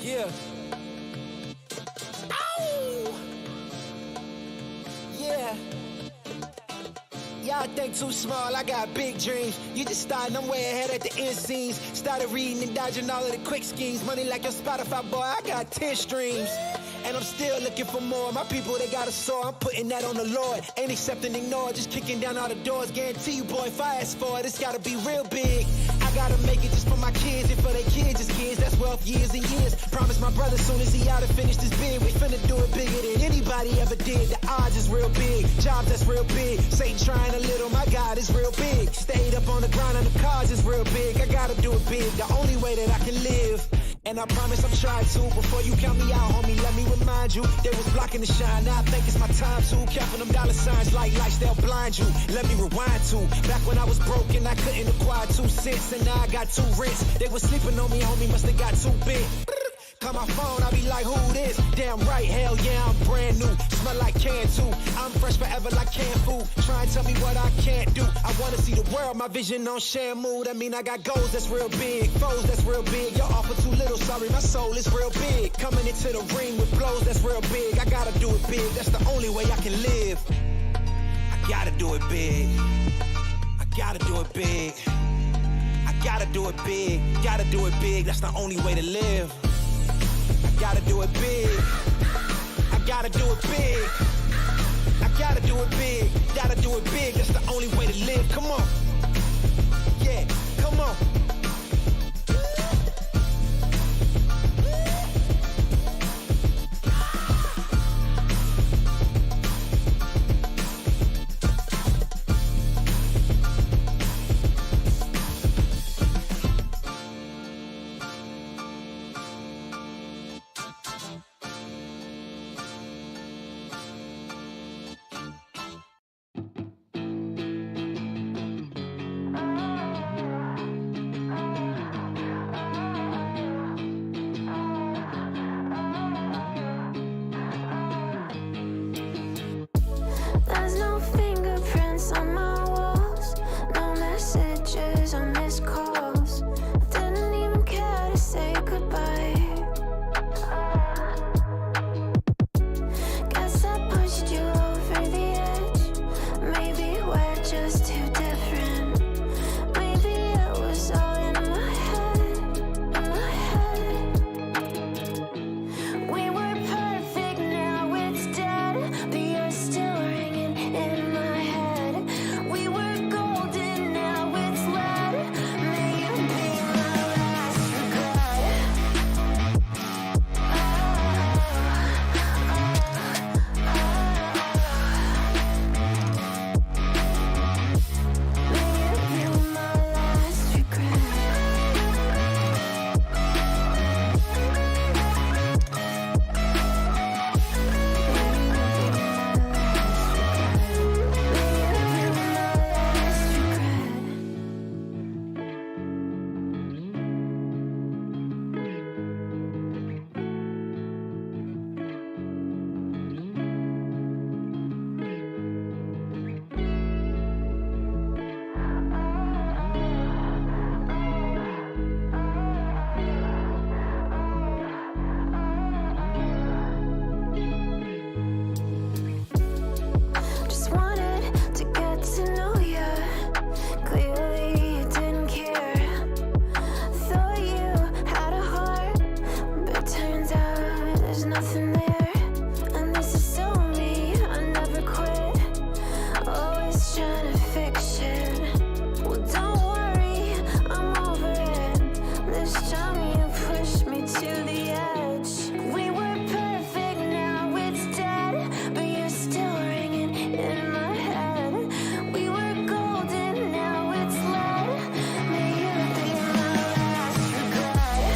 Yeah. Ow! Yeah. Y'all think too small, I got big dreams. You just starting, I'm way ahead at the end scenes. Started reading and dodging all of the quick schemes. Money like your Spotify, boy, I got 10 streams. And I'm still looking for more. My people, they got a soar, I'm putting that on the Lord. Ain't accepting, ignore, just kicking down all the doors. Guarantee you, boy, if I ask for it, it's gotta be real big. I gotta make it just for my kids, and for their kids, it's kids. That's wealth, years and years. Promise my brother, soon as he out and finished his bid, we finna do it bigger than anybody ever did. The odds is real big, jobs that's real big. Satan trying a little, my God is real big. Stayed up on the grind and the cards is real big. I gotta do it big, the only way that I can live. And I promise I'm trying to. Before you count me out, homie, let me remind you, they was blocking the shine. Now I think it's my time to. Counting them dollar signs like lights, they'll blind you. Let me rewind to back when I was broke and I couldn't acquire 2 cents, and now I got 2 rents. They was sleeping on me, homie, must have got too big. Call my phone, I be like, who this? Damn right, hell yeah, I'm brand new. Smell like can too. I'm fresh forever like canned food. Try and tell me what I can't do. I wanna see the world, my vision on Shamu. That mean I got goals that's real big, foes that's real big. Y'all offer too little, sorry, my soul is real big. Coming into the ring with blows that's real big. I gotta do it big, that's the only way I can live. I gotta do it big. I gotta do it big. I gotta do it big. Gotta do it big, that's the only way to live. I gotta do it big. I gotta do it big. I gotta do it big. Gotta do it big. That's the only way to live. Come on. Yeah, come on. There's no fingerprints on my walls, no messages or missed calls. Didn't even care to say goodbye. Guess I pushed you over the edge. Maybe we're just too different. Maybe it was all in my head, in my head. We were perfect, now it's dead, but you're still ringing in my head. We were golden, now it's lead. May you be my last regret. May you be my last regret. Just wanted to get to know you. Clearly you didn't care. Thought you had a heart, but turns out there's nothing there. And this is so me, I never quit. Always trying to fix it. Well, don't worry, I'm over it. This time you pushed me to the edge. We were perfect, now it's dead, but you're still ringing in my head. We were golden, now it's lead. May you be my last regret.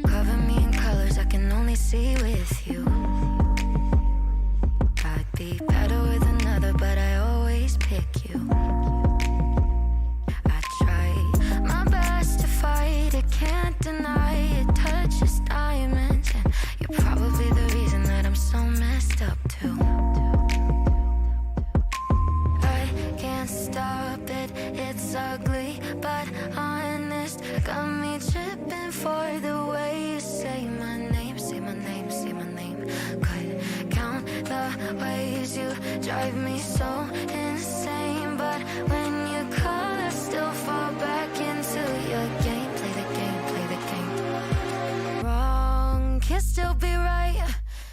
Cover me in colors I can only see with you. I'd be better with another, but I always pick you. I try my best to fight it, can't deny it. Touches diamonds, and you're probably the reason that I'm so messed up too. I can't stop it, it's ugly but honest. Got me tripping for the way you say my name, say my name, say my name. Could count the ways you drive me so insane, but when you call I still fall back into your game. Play the game, play the game. Wrong can still be right.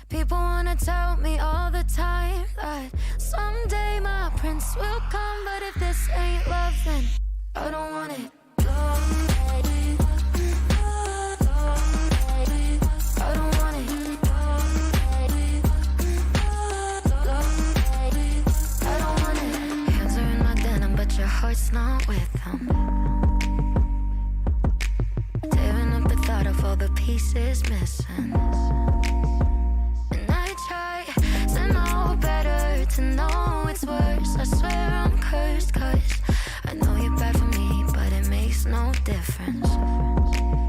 People wanna tell me all the time that someday my prince will come, but if this ain't love then I don't want it. I don't want it. I don't want it. Hands are in my denim, but your heart's not with them. Tearing up the thought of all the pieces missing. And I try to know better, to know it's worse. I swear I'm cursed, 'cause I know you're bad for me, but it makes no difference.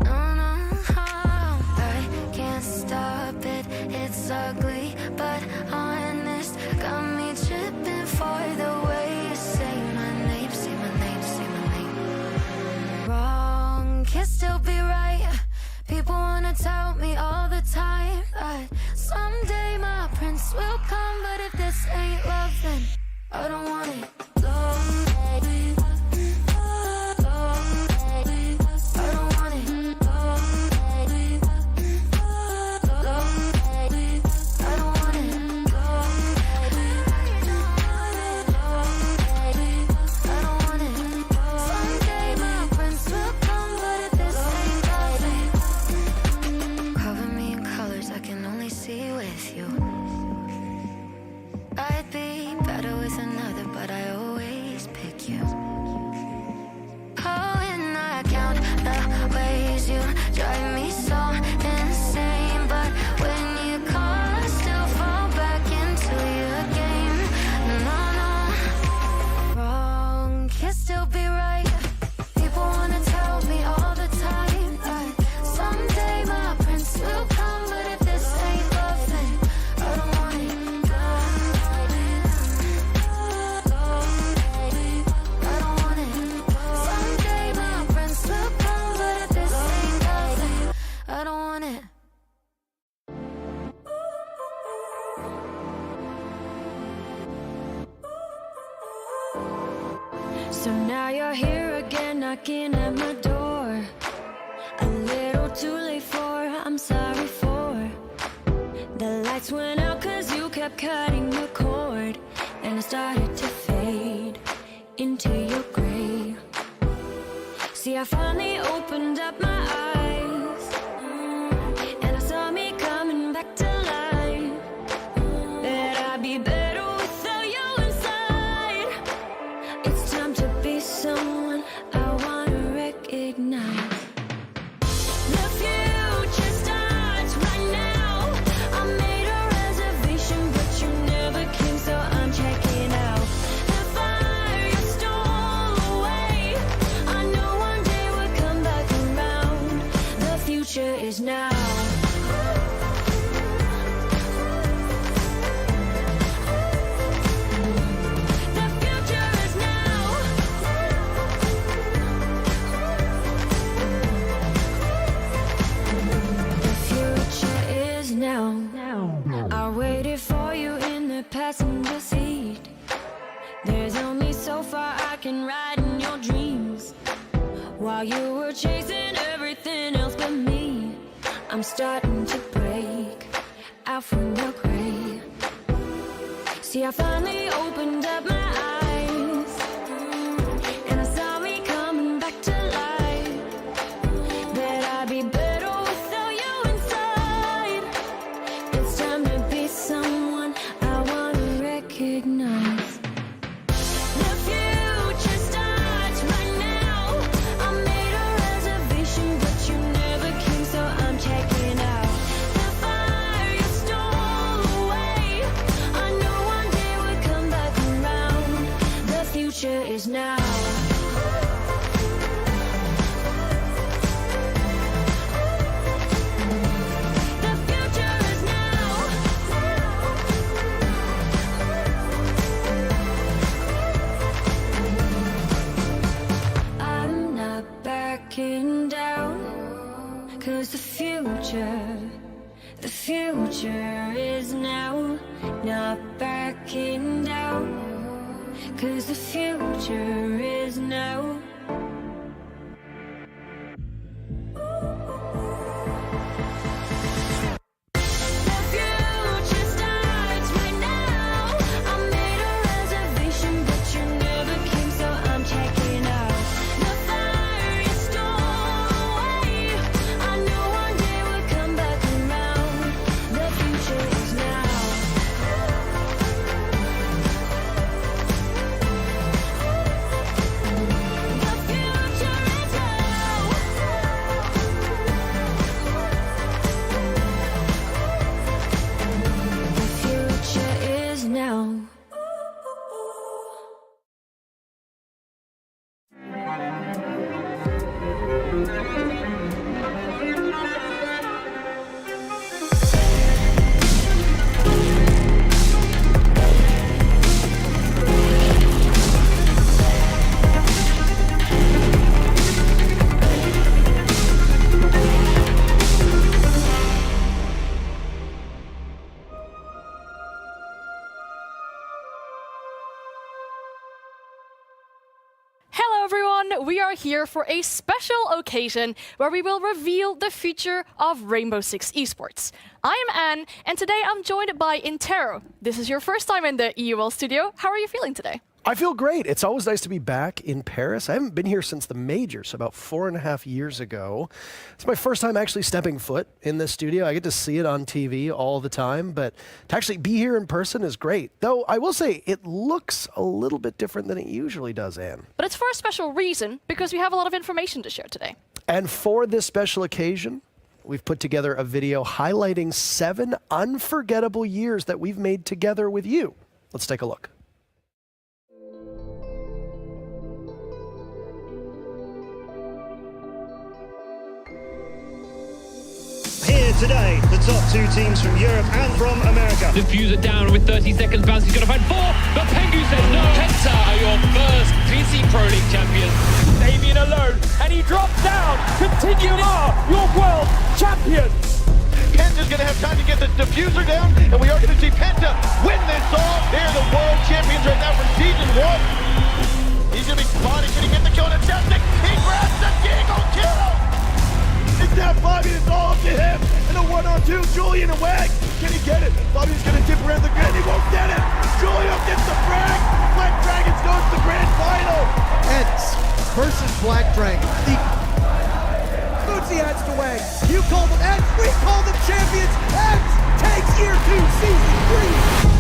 No, no, I can't stop it, it's ugly but honest. Got me tripping for the way you say my name, say my name, say my name. Wrong can still be right. People wanna tell me all the time that someday my prince will come, but if this ain't love then I don't want it. Drive me so insane, but when you call I still fall back into your game. No, no, wrong can still be right. People wanna tell me all the time that someday my prince will come, but if this ain't love then I don't want it. I don't want it. Someday my prince will come, but if this ain't love then I don't want it. So now you're here again, knocking at my door. A little too late for, I'm sorry for. The lights went out 'cause you kept cutting the cord, and I started to fade into your gray. See, I finally opened up my eyes, and I saw me coming back to life. That I'd be better without you inside. It's time to be someone I wanna recognize. The future starts right now. I made a reservation, but you never came, so I'm checking out. The fire you stole away, I know one day we'll come back around. The future is now. The future is now. The future is now. I waited for you in the passenger seat. There's only so far I can ride in your dreams, while you were chasing everything else but me. I'm starting to break out from your gray. See, I finally opened up my eyes, and I saw me coming back to life. 'Cause the future is now, not backing down. 'Cause the future is now. Hello everyone, we are here for a special occasion where we will reveal the future of Rainbow Six Esports. I am Anne, and today I'm joined by Intero. This is your first time in the EUL studio. How are you feeling today? I feel great. It's always nice to be back in Paris. I haven't been here since the majors, about 4.5 years ago. It's my first time actually stepping foot in this studio. I get to see it on TV all the time, but to actually be here in person is great. Though I will say it looks a little bit different than it usually does, Anne. But it's for a special reason, because we have a lot of information to share today. And for this special occasion, we've put together a video highlighting 7 unforgettable years that we've made together with you. Let's take a look. Here today, the top 2 teams from Europe and from America. Diffuser down with 30 seconds. Bouncy's going to find 4, but Pengu says no. Penta are your first PC Pro League champions. Damien alone, and he drops down. Continuum are your world champions. Penta's going to have time to get the diffuser down, and we are going to see Penta win this all. They're the world champions right now for Season 1. He's going to be spotted. Can he get the kill? And Celtic, he grabs the Eagle kill. It's now Bobby, it's all up to him. And a 1-on-2, Julian and Wag. Can he get it? Bobby's gonna dip around the grid, he won't get it. Julian gets the frag. Black Dragons goes to the grand final. Ents versus Black Dragon. Bootsy adds to Wag. You call them Ents, we call them champions. Ents takes year 2, season 3.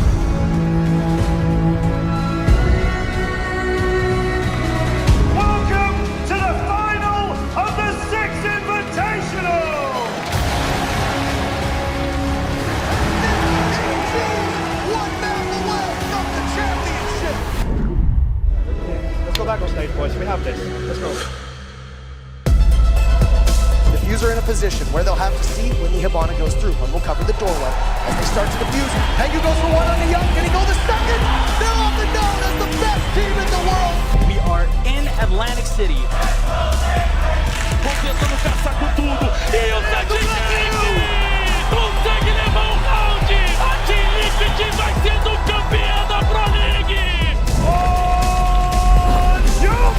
Back on stage, boys. We have this. Let's go. Diffuser in a position where they'll have to see when the Hibana goes through. One will cover the doorway as they start to diffuse. Pengu goes for 1 on the Young. Can he go the second? They're often known as the best team in the world. We are in Atlantic City. Tentando caçar com tudo. E o consegue levar um round. A Team Liquid vai sendo campeã da Pro League.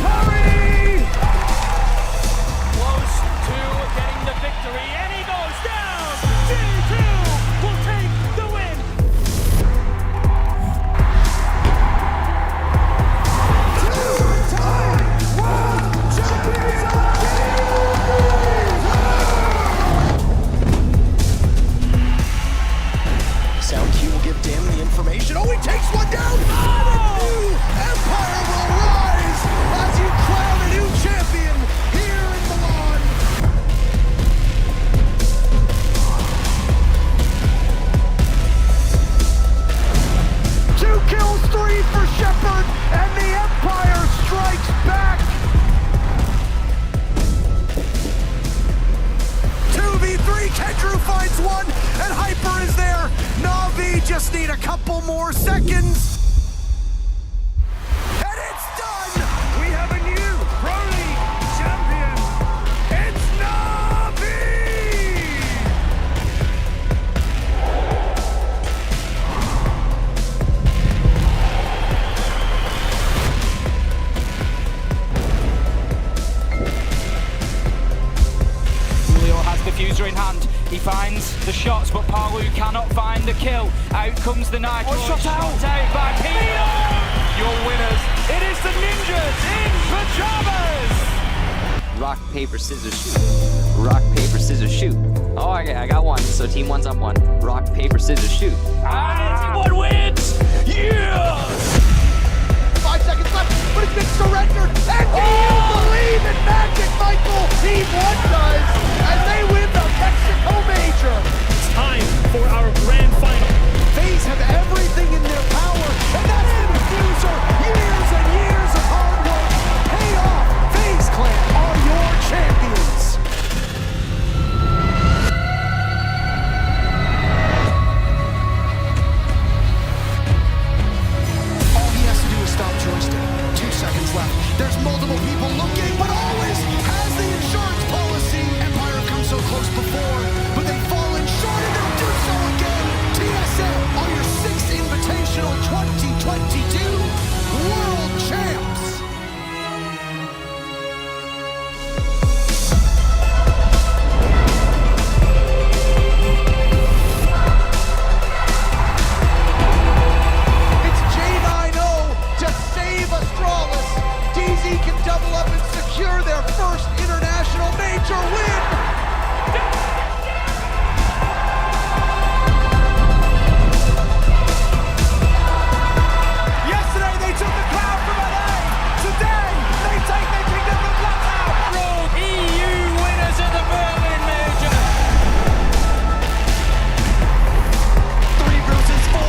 Parry! Close to getting the victory, and he goes down. G2 will take the win. Two-time world champions! Sound Q will give Damon the information. Oh, he takes one down! And a new Empire will rise as you crown a new champion here in Milan. Two kills, 3 for Shepard, and the Empire strikes back! 2v3, Kendrew finds one, and Hyper is there. Na'Vi just need a couple more seconds. And it's done! We have a new Pro League champion! It's Na'Vi! Diffuser in hand. He finds the shots, but Palu cannot find the kill. Out comes the Nitro. shot out by Pino. Your winners. It is the Ninjas in pajamas. Rock, paper, scissors, shoot. Rock, paper, scissors, shoot. Oh, I got one. So team one's up one. Rock, paper, scissors, shoot. And team one wins! Yeah! 5 seconds left, but it's been surrendered. And do you believe in magic, Michael? Team one does, as they win the Mexico Major. It's time for our grand final. FaZe have everything in their power, and that's the diffuser. Years and years of hard work pay off. FaZe Clan are your champions. All he has to do is stop joystick. 2 seconds left. There's multiple people looking, but always has the insurance policy. Empire come so close before, but they've fallen short and they'll do so again. TSM are your 6th Invitational 2022 World Champs. It's J9-0 to save Astralis. DZ can double up and secure their first international major win. Yesterday they took the crown from LA. Today they take the kingdom from Blacktown. Rogue EU winners of the Berlin Major. 3 versus 4.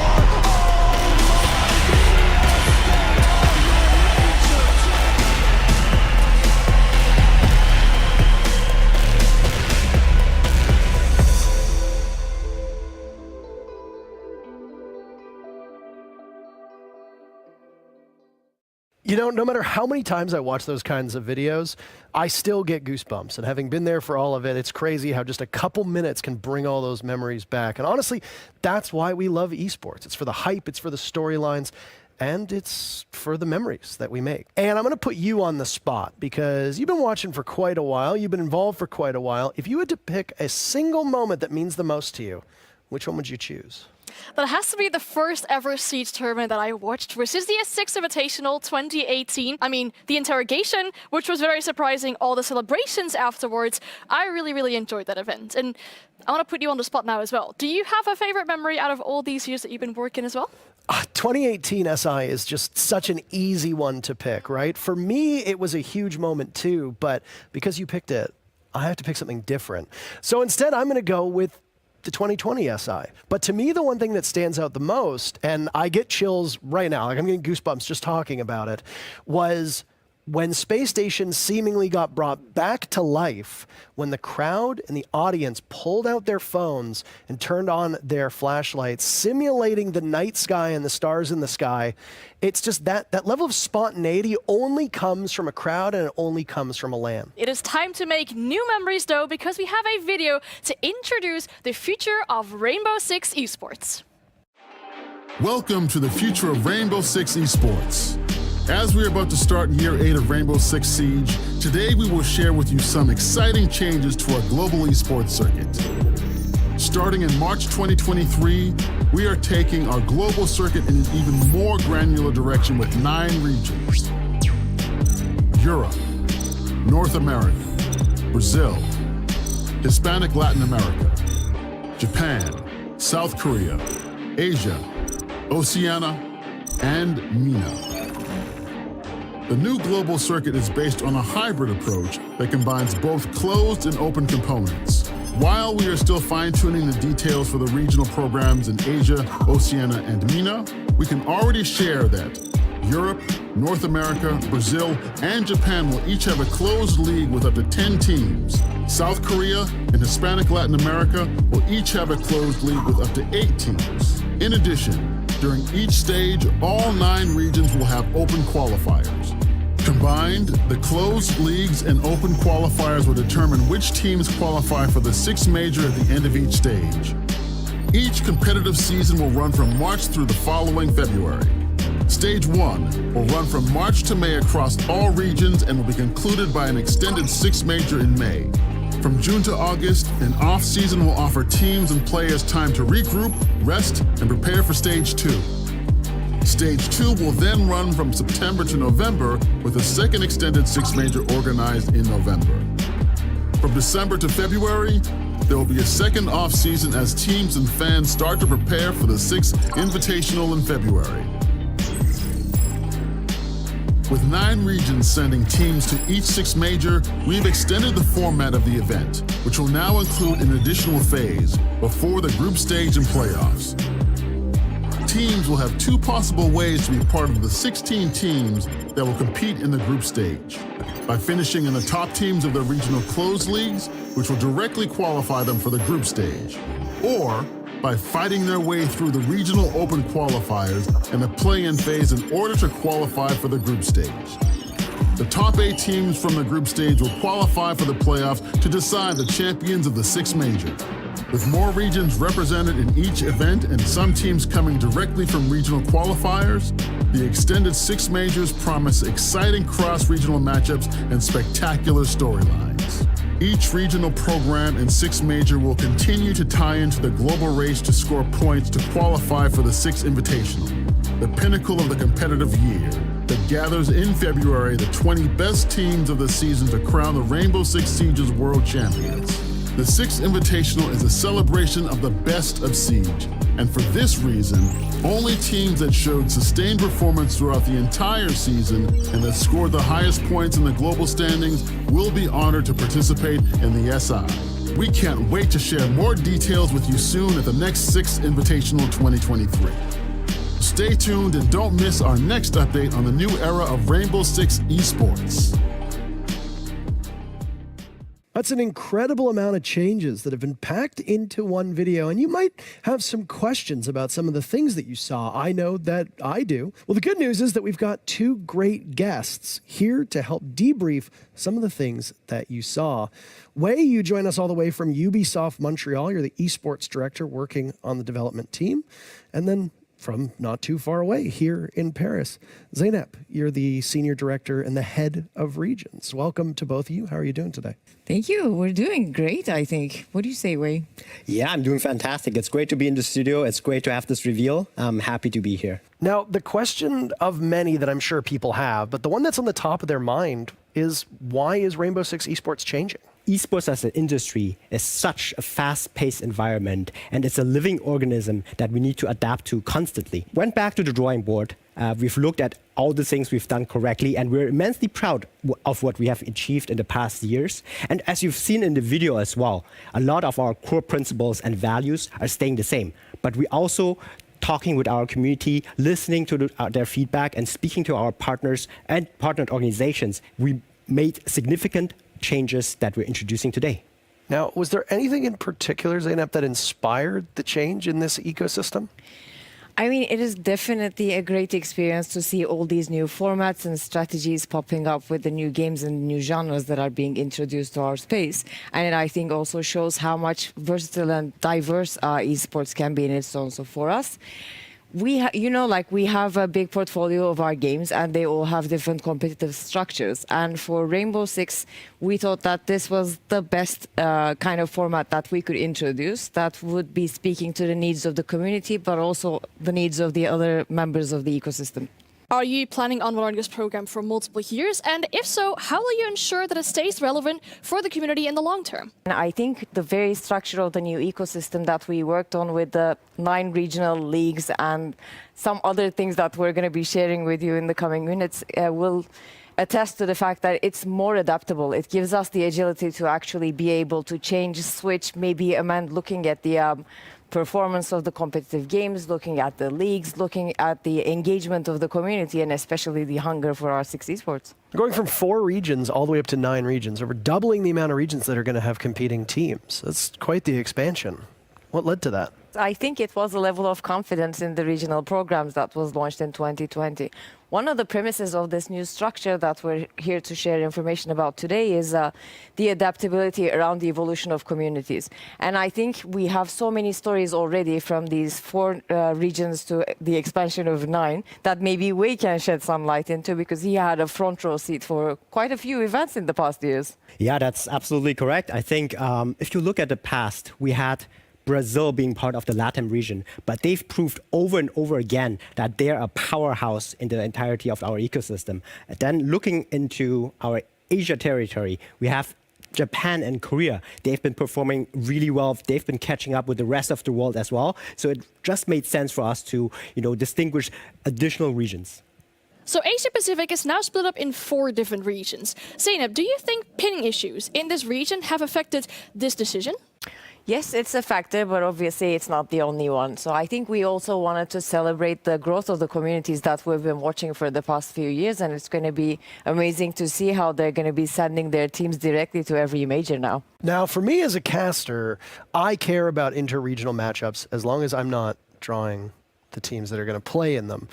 You know, no matter how many times I watch those kinds of videos, I still get goosebumps. And having been there for all of it, it's crazy how just a couple minutes can bring all those memories back. And honestly, that's why we love esports. It's for the hype, it's for the storylines, and it's for the memories that we make. And I'm going to put you on the spot because you've been watching for quite a while. You've been involved for quite a while. If you had to pick a single moment that means the most to you, which one would you choose? That has to be the first ever Siege tournament that I watched, which is the S6 Invitational 2018. I mean, the interrogation, which was very surprising, all the celebrations afterwards. I really, really enjoyed that event. And I want to put you on the spot now as well. Do you have a favorite memory out of all these years that you've been working as well? 2018 SI is just such an easy one to pick, right? For me, it was a huge moment too, but because you picked it, I have to pick something different. So instead, I'm going to go with the 2020 SI. But to me, the one thing that stands out the most, and I get chills right now, like I'm getting goosebumps just talking about it, was when Space Station seemingly got brought back to life, when the crowd and the audience pulled out their phones and turned on their flashlights, simulating the night sky and the stars in the sky. It's just that level of spontaneity only comes from a crowd and it only comes from a LAN. It is time to make new memories though, because we have a video to introduce the future of Rainbow Six Esports. Welcome to the future of Rainbow Six Esports. As we're about to start year 8 of Rainbow Six Siege, today we will share with you some exciting changes to our global esports circuit. Starting in March 2023, we are taking our global circuit in an even more granular direction with 9 regions. Europe, North America, Brazil, Hispanic Latin America, Japan, South Korea, Asia, Oceania, and MENA. The new global circuit is based on a hybrid approach that combines both closed and open components. While we are still fine-tuning the details for the regional programs in Asia, Oceania, and MENA, we can already share that Europe, North America, Brazil, and Japan will each have a closed league with up to 10 teams. South Korea and Hispanic Latin America will each have a closed league with up to 8 teams. In addition, during each stage, all 9 regions will have open qualifiers. Combined, the closed leagues and open qualifiers will determine which teams qualify for the 6th major at the end of each stage. Each competitive season will run from March through the following February. Stage 1 will run from March to May across all regions and will be concluded by an extended 6th major in May. From June to August, an off-season will offer teams and players time to regroup, rest, and prepare for Stage 2. Stage 2 will then run from September to November, with a second extended Six Major organized in November. From December to February, there will be a second off-season as teams and fans start to prepare for the Six Invitational in February. With 9 regions sending teams to each Six Major, we've extended the format of the event, which will now include an additional phase before the group stage and playoffs. Teams will have 2 possible ways to be part of the 16 teams that will compete in the group stage: by finishing in the top teams of the regional closed leagues, which will directly qualify them for the group stage, or by fighting their way through the regional open qualifiers and the play-in phase in order to qualify for the group stage. The top 8 teams from the group stage will qualify for the playoffs to decide the champions of the Six Major. With more regions represented in each event and some teams coming directly from regional qualifiers, the extended Six Majors promise exciting cross-regional matchups and spectacular storylines. Each regional program in Six Major will continue to tie into the global race to score points to qualify for the Six Invitational, the pinnacle of the competitive year that gathers in February the 20 best teams of the season to crown the Rainbow Six Siege's world champions. The Six Invitational is a celebration of the best of Siege, and for this reason, only teams that showed sustained performance throughout the entire season and that scored the highest points in the global standings will be honored to participate in the SI. We can't wait to share more details with you soon at the next Six Invitational 2023. Stay tuned and don't miss our next update on the new era of Rainbow Six Esports. That's an incredible amount of changes that have been packed into one video, and you might have some questions about some of the things that you saw. I know that I do. Well, the good news is that we've got 2 great guests here to help debrief some of the things that you saw. Wei, you join us all the way from Ubisoft Montreal. You're the esports director working on the development team. And then from not too far away here in Paris, Zeynep, you're the senior director and the head of regions. Welcome to both of you. How are you doing today? Thank you. We're doing great, I think. What do you say, Wei? Yeah, I'm doing fantastic. It's great to be in the studio. It's great to have this reveal. I'm happy to be here. Now, the question of many that I'm sure people have, but the one that's on the top of their mind is, why is Rainbow Six Esports changing? Esports as an industry is such a fast-paced environment, and it's a living organism that we need to adapt to constantly. Went back to the drawing board. We've looked at all the things we've done correctly, and we're immensely proud of what we have achieved in the past years. And as you've seen in the video as well, a lot of our core principles and values are staying the same. But we also talking with our community, listening to their feedback, and speaking to our partners and partnered organizations. We made significant changes that we're introducing today. Now, was there anything in particular, Zeynep, that inspired the change in this ecosystem? I mean, it is definitely a great experience to see all these new formats and strategies popping up with the new games and new genres that are being introduced to our space. And it, I think, also shows how much versatile and diverse esports can be in its own. So for us, we have a big portfolio of our games, and they all have different competitive structures. And for Rainbow Six, we thought that this was the best kind of format that we could introduce that would be speaking to the needs of the community, but also the needs of the other members of the ecosystem. Are you planning on running this program for multiple years? And if so, how will you ensure that it stays relevant for the community in the long term? And I think the very structure of the new ecosystem that we worked on with the 9 regional leagues and some other things that we're going to be sharing with you in the coming minutes will attest to the fact that it's more adaptable. It gives us the agility to actually be able to change, switch, maybe amend, looking at the performance of the competitive games, looking at the leagues, looking at the engagement of the community, and especially the hunger for our Six Esports. Going from 4 regions all the way up to 9 regions, over doubling the amount of regions that are going to have competing teams. That's quite the expansion. What led to that? I think it was a level of confidence in the regional programs that was launched in 2020. One of the premises of this new structure that we're here to share information about today is the adaptability around the evolution of communities. And I think we have so many stories already from these 4 regions to the expansion of 9 that maybe we can shed some light into, because he had a front row seat for quite a few events in the past years. Yeah, that's absolutely correct. I think if you look at the past, we had Brazil being part of the LATAM region, but they've proved over and over again that they're a powerhouse in the entirety of our ecosystem. And then looking into our Asia territory, we have Japan and Korea. They've been performing really well. They've been catching up with the rest of the world as well. So it just made sense for us to, distinguish additional regions. So Asia Pacific is now split up in 4 different regions. Zeynep, do you think pinning issues in this region have affected this decision? Yes, it's a factor, but obviously it's not the only one. So I think we also wanted to celebrate the growth of the communities that we've been watching for the past few years, and it's going to be amazing to see how they're going to be sending their teams directly to every major now. Now, for me as a caster, I care about inter-regional matchups as long as I'm not drawing the teams that are going to play in them.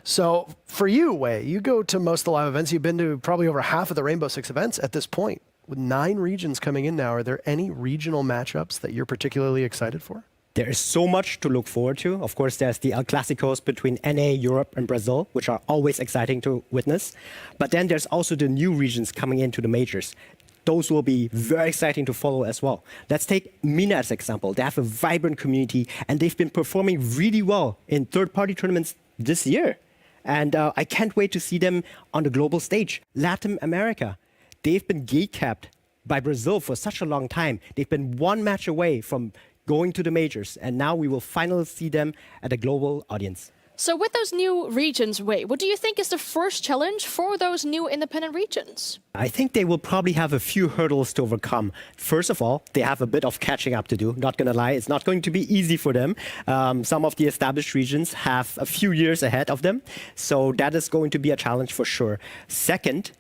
So for you, Wei, you go to most of the live events. You've been to probably over half of the Rainbow Six events at this point. With 9 regions coming in now, are there any regional matchups that you're particularly excited for? There is so much to look forward to. Of course, there's the El Clásicos between NA, Europe, and Brazil, which are always exciting to witness. But then there's also the new regions coming into the majors. Those will be very exciting to follow as well. Let's take MENA as an example. They have a vibrant community, and they've been performing really well in third-party tournaments this year. And I can't wait to see them on the global stage. Latin America. They've been gate-capped by Brazil for such a long time. They've been 1 match away from going to the majors, and now we will finally see them at a global audience. So with those new regions, Wei, what do you think is the first challenge for those new independent regions? I think they will probably have a few hurdles to overcome. First of all, they have a bit of catching up to do. Not going to lie, it's not going to be easy for them. Some of the established regions have a few years ahead of them, so that is going to be a challenge for sure. Second,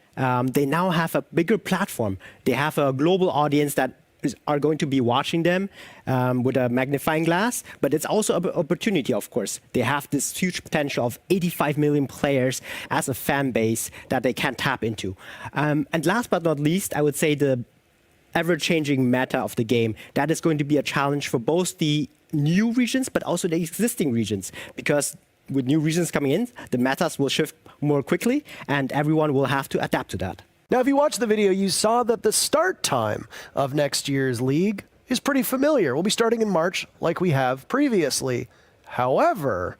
they now have a bigger platform. They have a global audience that are going to be watching them with a magnifying glass, but it's also an opportunity, of course. They have this huge potential of 85 million players as a fan base that they can tap into. And last but not least, I would say the ever-changing meta of the game, that is going to be a challenge for both the new regions, but also the existing regions, because with new regions coming in, the metas will shift more quickly, and everyone will have to adapt to that. Now, if you watched the video, you saw that the start time of next year's league is pretty familiar. We'll be starting in March like we have previously. However,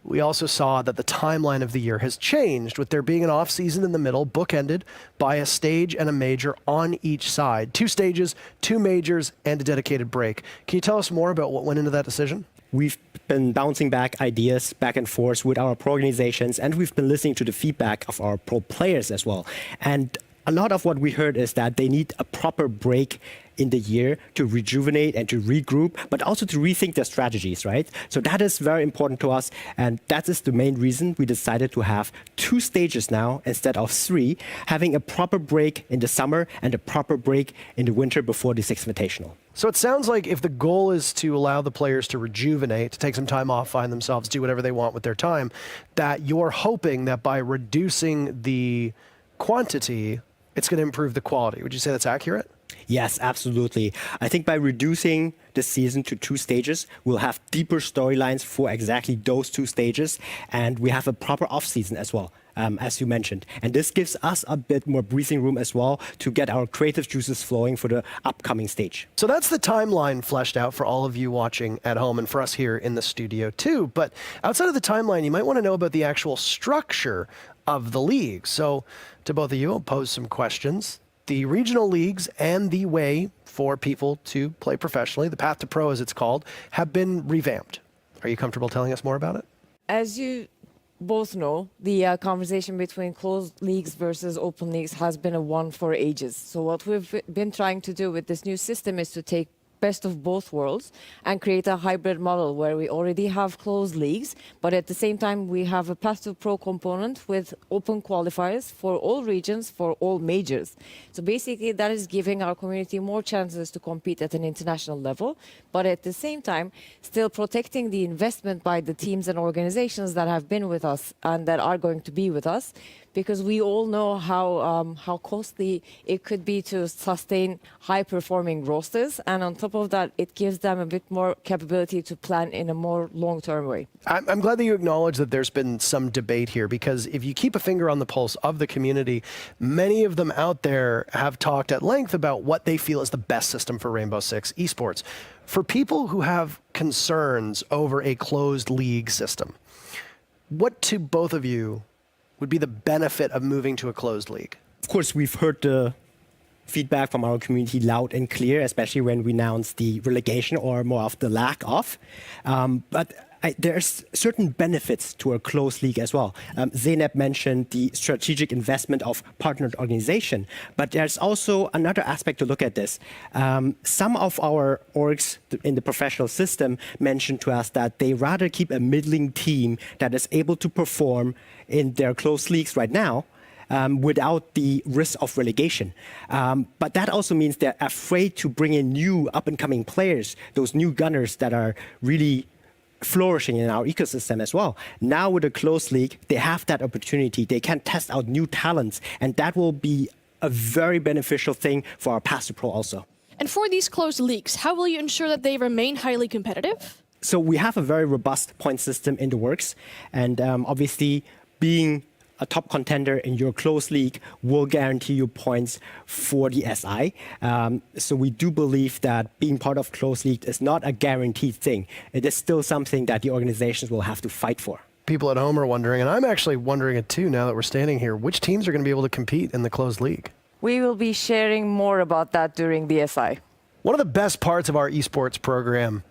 we also saw that the timeline of the year has changed, with there being an off-season in the middle, bookended by a stage and a major on each side. 2 stages, 2 majors, and a dedicated break. Can you tell us more about what went into that decision? We've been bouncing back ideas back and forth with our pro organizations, and we've been listening to the feedback of our pro players as well. And a lot of what we heard is that they need a proper break in the year to rejuvenate and to regroup, but also to rethink their strategies, right? So that is very important to us, and that is the main reason we decided to have 2 stages now instead of 3, having a proper break in the summer and a proper break in the winter before the 6th Invitational. So it sounds like if the goal is to allow the players to rejuvenate, to take some time off, find themselves, do whatever they want with their time, that you're hoping that by reducing the quantity, it's going to improve the quality. Would you say that's accurate? Yes, absolutely. I think by reducing the season to 2 stages, we'll have deeper storylines for exactly those 2 stages, and we have a proper off-season as well, as you mentioned. And this gives us a bit more breathing room as well to get our creative juices flowing for the upcoming stage. So that's the timeline fleshed out for all of you watching at home and for us here in the studio too. But outside of the timeline, you might want to know about the actual structure of the league. So to both of you, I'll pose some questions. The regional leagues and the way for people to play professionally, the Path to Pro as it's called, have been revamped. Are you comfortable telling us more about it? As you both know, the conversation between closed leagues versus open leagues has been a one for ages. So what we've been trying to do with this new system is to take best of both worlds and create a hybrid model where we already have closed leagues, but at the same time we have a Path to Pro component with open qualifiers for all regions, for all majors. So basically that is giving our community more chances to compete at an international level, but at the same time still protecting the investment by the teams and organizations that have been with us and that are going to be with us, because we all know how costly it could be to sustain high-performing rosters, and on top of that, it gives them a bit more capability to plan in a more long-term way. I'm glad that you acknowledge that there's been some debate here, because if you keep a finger on the pulse of the community, many of them out there have talked at length about what they feel is the best system for Rainbow Six Esports. For people who have concerns over a closed league system, what to both of you would be the benefit of moving to a closed league? Of course, we've heard the feedback from our community loud and clear, especially when we announced the relegation or more of the lack of. But there's certain benefits to a closed league as well. Zeynep mentioned the strategic investment of partnered organization, but there's also another aspect to look at this. Some of our orgs in the professional system mentioned to us that they rather keep a middling team that is able to perform in their closed leagues right now, without the risk of relegation. But that also means they're afraid to bring in new up-and-coming players, those new gunners that are really flourishing in our ecosystem as well. Now with a closed league, they have that opportunity. They can test out new talents, and that will be a very beneficial thing for our Path to Pro also. And for these closed leagues, how will you ensure that they remain highly competitive? So we have a very robust point system in the works, and obviously being a top contender in your closed league will guarantee you points for the SI. So we do believe that being part of closed league is not a guaranteed thing. It is still something that the organizations will have to fight for. People at home are wondering, and I'm actually wondering it too now that we're standing here, which teams are going to be able to compete in the closed league? We will be sharing more about that during the SI. One of the best parts of our esports program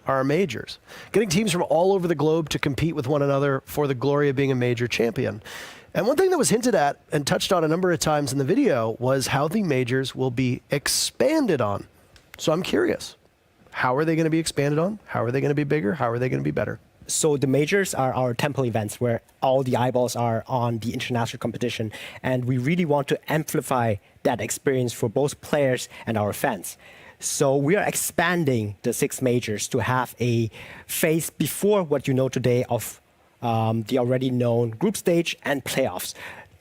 are our majors. Getting teams from all over the globe to compete with one another for the glory of being a major champion. And one thing that was hinted at and touched on a number of times in the video was how the majors will be expanded on. So I'm curious, how are they going to be expanded on? How are they going to be bigger? How are they going to be better? So the majors are our temple events where all the eyeballs are on the international competition. And we really want to amplify that experience for both players and our fans. So we are expanding the 6 majors to have a phase before what you know today of the already known group stage and playoffs.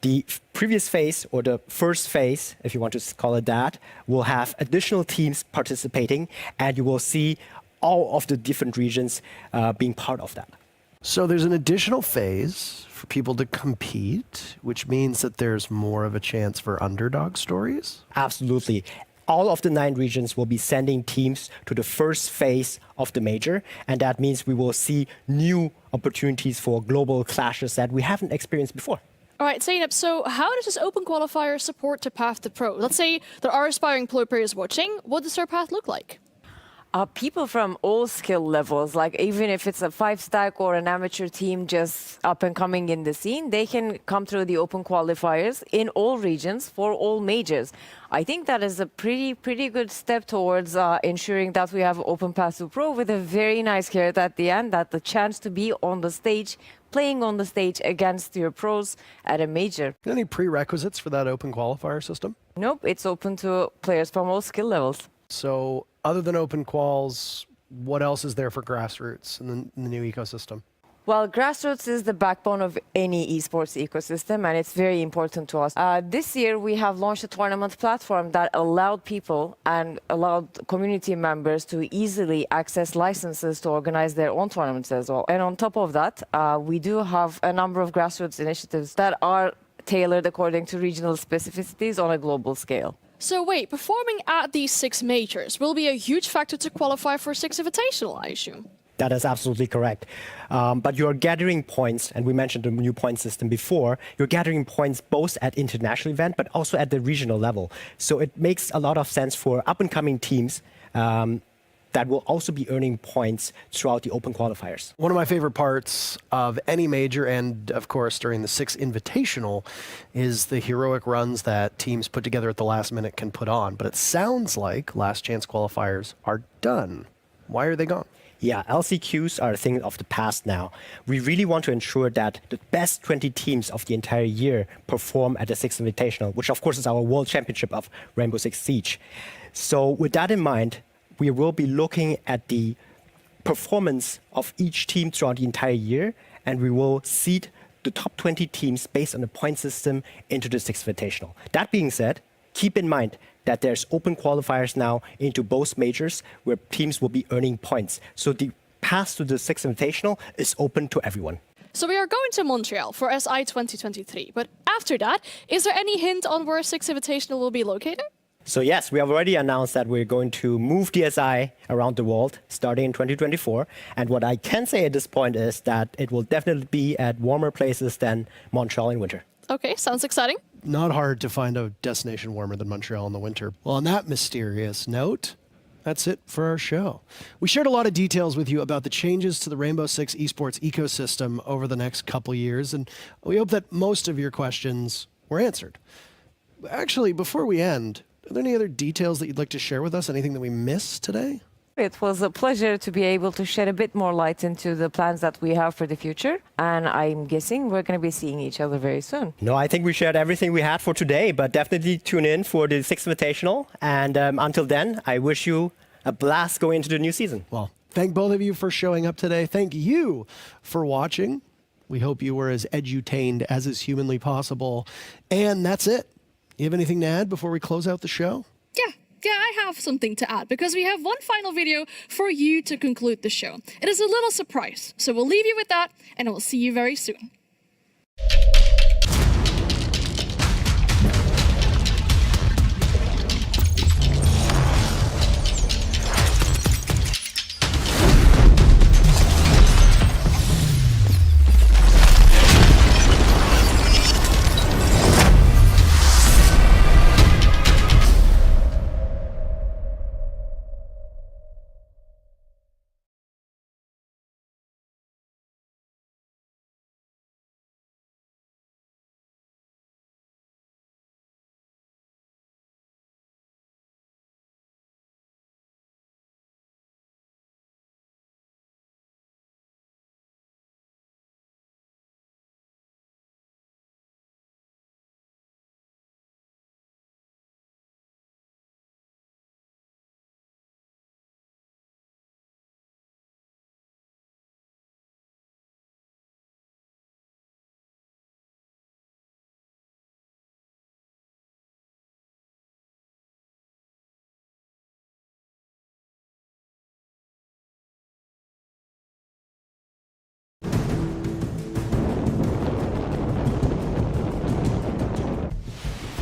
The previous phase, or the first phase, if you want to call it that, will have additional teams participating, and you will see all of the different regions being part of that. So there's an additional phase for people to compete, which means that there's more of a chance for underdog stories? Absolutely. All of the 9 regions will be sending teams to the first phase of the major, and that means we will see new opportunities for global clashes that we haven't experienced before. All right, Zeynep, so how does this open qualifier support to Path to Pro? Let's say there are aspiring pro players watching. What does their path look like? People from all skill levels, like even if it's a 5-stack or an amateur team just up and coming in the scene, they can come through the open qualifiers in all regions for all majors. I think that is a pretty good step towards ensuring that we have open Path to Pro with a very nice carrot at the end, that the chance to be on the stage, playing on the stage against your pros at a major. Any prerequisites for that open qualifier system? Nope, it's open to players from all skill levels. So other than open quals, what else is there for grassroots in the new ecosystem? Well, grassroots is the backbone of any esports ecosystem, and it's very important to us. This year, we have launched a tournament platform that allowed people and allowed community members to easily access licenses to organize their own tournaments as well. And on top of that, we do have a number of grassroots initiatives that are tailored according to regional specificities on a global scale. So wait, performing at these 6 majors will be a huge factor to qualify for 6 Invitational, I assume? That is absolutely correct. But you're gathering points, and we mentioned the new point system before, you're gathering points both at international event, but also at the regional level. So it makes a lot of sense for up-and-coming teams that will also be earning points throughout the open qualifiers. One of my favorite parts of any major, and of course during the Six Invitational, is the heroic runs that teams put together at the last minute can put on. But it sounds like last chance qualifiers are done. Why are they gone? Yeah, LCQs are a thing of the past now. We really want to ensure that the best 20 teams of the entire year perform at the Six Invitational, which of course is our World Championship of Rainbow Six Siege. So with that in mind, we will be looking at the performance of each team throughout the entire year, and we will seed the top 20 teams based on the point system into the Six Invitational. That being said, keep in mind that there's open qualifiers now into both majors where teams will be earning points. So the path to the Six Invitational is open to everyone. So we are going to Montreal for SI 2023. But after that, is there any hint on where Six Invitational will be located? So yes, we have already announced that we're going to move DSI around the world starting in 2024. And what I can say at this point is that it will definitely be at warmer places than Montreal in winter. Okay, sounds exciting. Not hard to find a destination warmer than Montreal in the winter. Well, on that mysterious note, that's it for our show. We shared a lot of details with you about the changes to the Rainbow Six Esports ecosystem over the next couple years, and we hope that most of your questions were answered. Actually, before we end, are there any other details that you'd like to share with us? Anything that we missed today? It was a pleasure to be able to shed a bit more light into the plans that we have for the future. And I'm guessing we're going to be seeing each other very soon. No, I think we shared everything we had for today, but definitely tune in for the Sixth Invitational. And until then, I wish you a blast going into the new season. Well, thank both of you for showing up today. Thank you for watching. We hope you were as edutained as is humanly possible. And that's it. You have anything to add before we close out the show? Yeah, I have something to add because we have one final video for you to conclude the show. It is a little surprise, so we'll leave you with that and we'll see you very soon.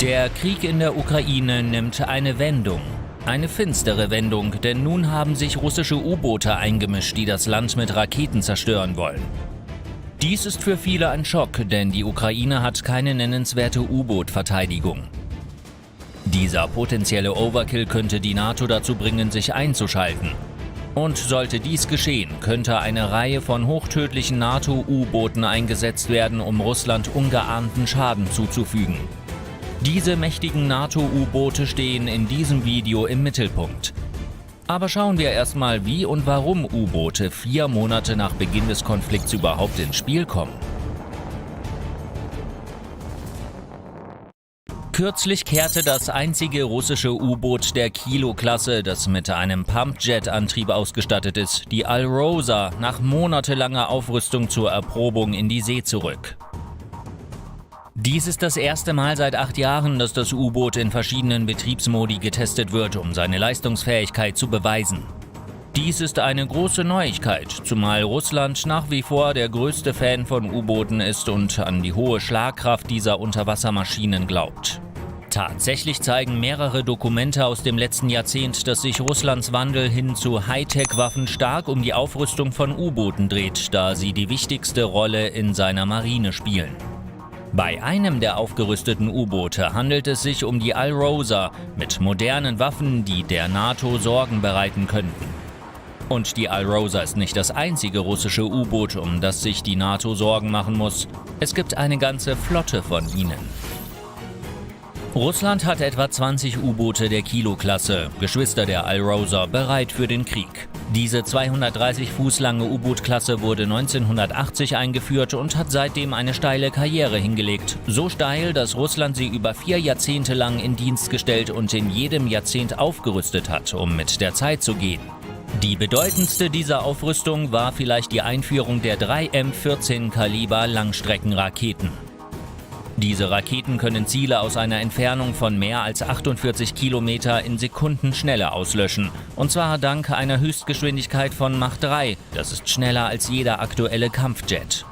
Der Krieg in der Ukraine nimmt eine Wendung. Eine finstere Wendung, denn nun haben sich russische U-Boote eingemischt, die das Land mit Raketen zerstören wollen. Dies ist für viele ein Schock, denn die Ukraine hat keine nennenswerte U-Boot-Verteidigung. Dieser potenzielle Overkill könnte die NATO dazu bringen, sich einzuschalten. Und sollte dies geschehen, könnte eine Reihe von hochtödlichen NATO-U-Booten eingesetzt werden, um Russland ungeahnten Schaden zuzufügen. Diese mächtigen NATO-U-Boote stehen in diesem Video im Mittelpunkt. Aber schauen wir erstmal, wie und warum U-Boote 4 Monate nach Beginn des Konflikts überhaupt ins Spiel kommen. Kürzlich kehrte das einzige russische U-Boot der Kilo-Klasse, das mit einem Pumpjet-Antrieb ausgestattet ist, die Alrosa, nach monatelanger Aufrüstung zur Erprobung in die See zurück. Dies ist das erste Mal seit 8 Jahren, dass das U-Boot in verschiedenen Betriebsmodi getestet wird, um seine Leistungsfähigkeit zu beweisen. Dies ist eine große Neuigkeit, zumal Russland nach wie vor der größte Fan von U-Booten ist und an die hohe Schlagkraft dieser Unterwassermaschinen glaubt. Tatsächlich zeigen mehrere Dokumente aus dem letzten Jahrzehnt, dass sich Russlands Wandel hin zu Hightech-Waffen stark um die Aufrüstung von U-Booten dreht, da sie die wichtigste Rolle in seiner Marine spielen. Bei einem der aufgerüsteten U-Boote handelt es sich um die Alrosa mit modernen Waffen, die der NATO Sorgen bereiten könnten. Und die Alrosa ist nicht das einzige russische U-Boot, um das sich die NATO Sorgen machen muss. Es gibt eine ganze Flotte von ihnen. Russland hat etwa 20 U-Boote der Kilo-Klasse, Geschwister der Alrosa, bereit für den Krieg. Diese 230 Fuß lange U-Boot-Klasse wurde 1980 eingeführt und hat seitdem eine steile Karriere hingelegt. So steil, dass Russland sie über 4 Jahrzehnte lang in Dienst gestellt und in jedem Jahrzehnt aufgerüstet hat, um mit der Zeit zu gehen. Die bedeutendste dieser Aufrüstung war vielleicht die Einführung der 3 M14-Kaliber Langstreckenraketen. Diese Raketen können Ziele aus einer Entfernung von mehr als 48 Kilometer in Sekunden schneller auslöschen. Und zwar dank einer Höchstgeschwindigkeit von Mach 3. Das ist schneller als jeder aktuelle Kampfjet.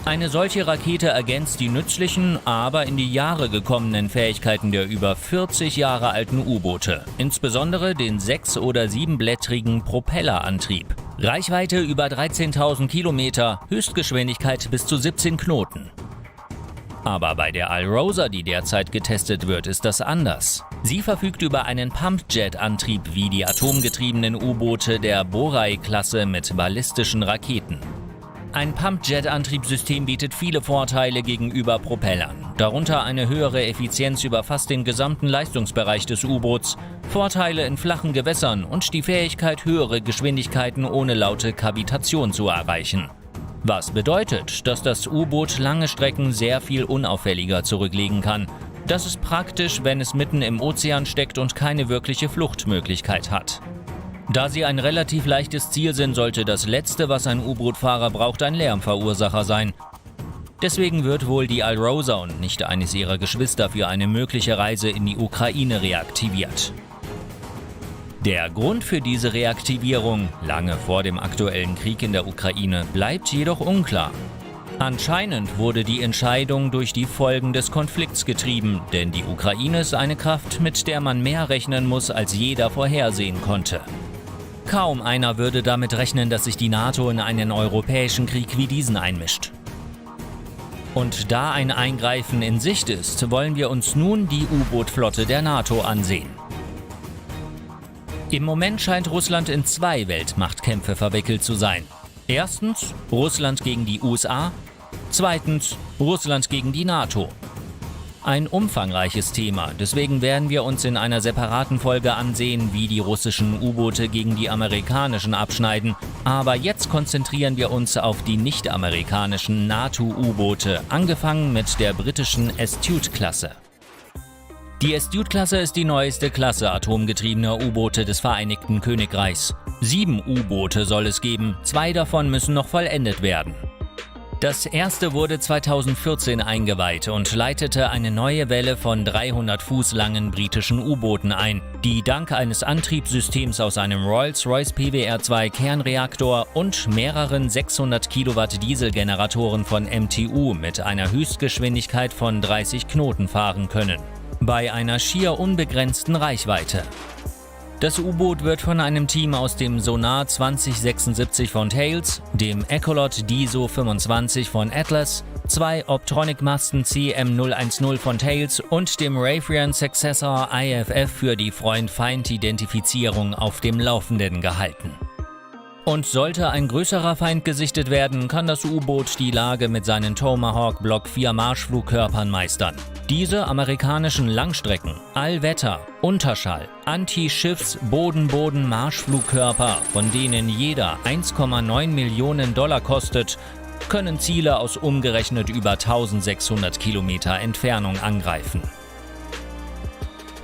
Eine solche Rakete ergänzt die nützlichen, aber in die Jahre gekommenen Fähigkeiten der über 40 Jahre alten U-Boote. Insbesondere den 6- oder 7-blättrigen Propellerantrieb. Reichweite über 13.000 Kilometer, Höchstgeschwindigkeit bis zu 17 Knoten. Aber bei der Alrosa, die derzeit getestet wird, ist das anders. Sie verfügt über einen Pumpjet-Antrieb wie die atomgetriebenen U-Boote der Borai-Klasse mit ballistischen Raketen. Ein Pumpjet-Antriebssystem bietet viele Vorteile gegenüber Propellern, darunter eine höhere Effizienz über fast den gesamten Leistungsbereich des U-Boots, Vorteile in flachen Gewässern und die Fähigkeit, höhere Geschwindigkeiten ohne laute Kavitation zu erreichen. Was bedeutet, dass das U-Boot lange Strecken sehr viel unauffälliger zurücklegen kann. Das ist praktisch, wenn es mitten im Ozean steckt und keine wirkliche Fluchtmöglichkeit hat. Da sie ein relativ leichtes Ziel sind, sollte das Letzte, was ein U-Boot-Fahrer braucht, ein Lärmverursacher sein. Deswegen wird wohl die Alrosa und nicht eines ihrer Geschwister für eine mögliche Reise in die Ukraine reaktiviert. Der Grund für diese Reaktivierung, lange vor dem aktuellen Krieg in der Ukraine, bleibt jedoch unklar. Anscheinend wurde die Entscheidung durch die Folgen des Konflikts getrieben, denn die Ukraine ist eine Kraft, mit der man mehr rechnen muss, als jeder vorhersehen konnte. Kaum einer würde damit rechnen, dass sich die NATO in einen europäischen Krieg wie diesen einmischt. Und da ein Eingreifen in Sicht ist, wollen wir uns nun die U-Boot-Flotte der NATO ansehen. Im Moment scheint Russland in 2 Weltmachtkämpfe verwickelt zu sein. Erstens Russland gegen die USA, zweitens Russland gegen die NATO. Ein umfangreiches Thema, deswegen werden wir uns in einer separaten Folge ansehen, wie die russischen U-Boote gegen die amerikanischen abschneiden. Aber jetzt konzentrieren wir uns auf die nicht-amerikanischen NATO-U-Boote, angefangen mit der britischen Astute-Klasse. Die Astute-Klasse ist die neueste Klasse atomgetriebener U-Boote des Vereinigten Königreichs. 7 U-Boote soll es geben, 2 davon müssen noch vollendet werden. Das erste wurde 2014 eingeweiht und leitete eine neue Welle von 300 Fuß langen britischen U-Booten ein, die dank eines Antriebssystems aus einem Rolls-Royce PWR-2 Kernreaktor und mehreren 600 Kilowatt Dieselgeneratoren von MTU mit einer Höchstgeschwindigkeit von 30 Knoten fahren können. Bei einer schier unbegrenzten Reichweite. Das U-Boot wird von einem Team aus dem Sonar 2076 von Thales, dem Echolot DISO 25 von Atlas, 2 Optronic-Masten CM010 von Thales und dem Raytheon Successor IFF für die Freund-Feind-Identifizierung auf dem Laufenden gehalten. Und sollte ein größerer Feind gesichtet werden, kann das U-Boot die Lage mit seinen Tomahawk Block 4 Marschflugkörpern meistern. Diese amerikanischen Langstrecken, Allwetter, Unterschall, Anti-Schiffs-Boden-Boden-Marschflugkörper, von denen jeder 1,9 Millionen $ kostet, können Ziele aus umgerechnet über 1600 Kilometer Entfernung angreifen.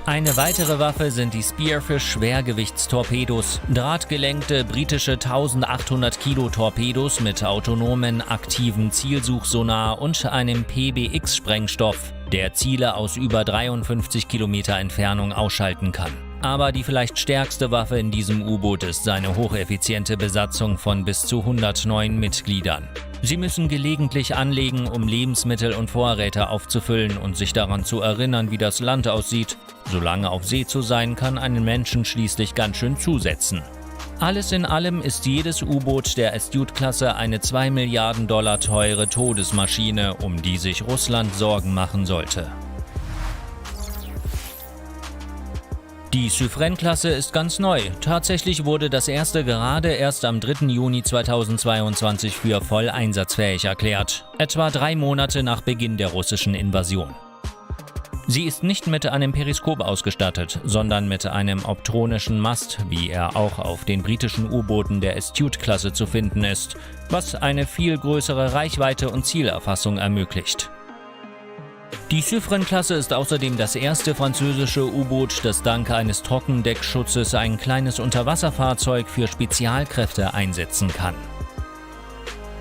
Eine weitere Waffe sind die Spearfish-Schwergewichtstorpedos, drahtgelenkte britische 1800 Kilo Torpedos mit autonomen, aktiven Zielsuchsonar und einem PBX-Sprengstoff, der Ziele aus über 53 Kilometer Entfernung ausschalten kann. Aber die vielleicht stärkste Waffe in diesem U-Boot ist seine hocheffiziente Besatzung von bis zu 109 Mitgliedern. Sie müssen gelegentlich anlegen, um Lebensmittel und Vorräte aufzufüllen und sich daran zu erinnern, wie das Land aussieht. Solange auf See zu sein, kann einen Menschen schließlich ganz schön zusetzen. Alles in allem ist jedes U-Boot der Astute-Klasse eine 2 Milliarden $ teure Todesmaschine, um die sich Russland Sorgen machen sollte. Die Suffren-Klasse ist ganz neu. Tatsächlich wurde das erste gerade erst am 3. Juni 2022 für voll einsatzfähig erklärt, etwa 3 Monate nach Beginn der russischen Invasion. Sie ist nicht mit einem Periskop ausgestattet, sondern mit einem optronischen Mast, wie er auch auf den britischen U-Booten der Astute-Klasse zu finden ist, was eine viel größere Reichweite und Zielerfassung ermöglicht. Die Suffren-Klasse ist außerdem das erste französische U-Boot, das dank eines Trockendeckschutzes ein kleines Unterwasserfahrzeug für Spezialkräfte einsetzen kann.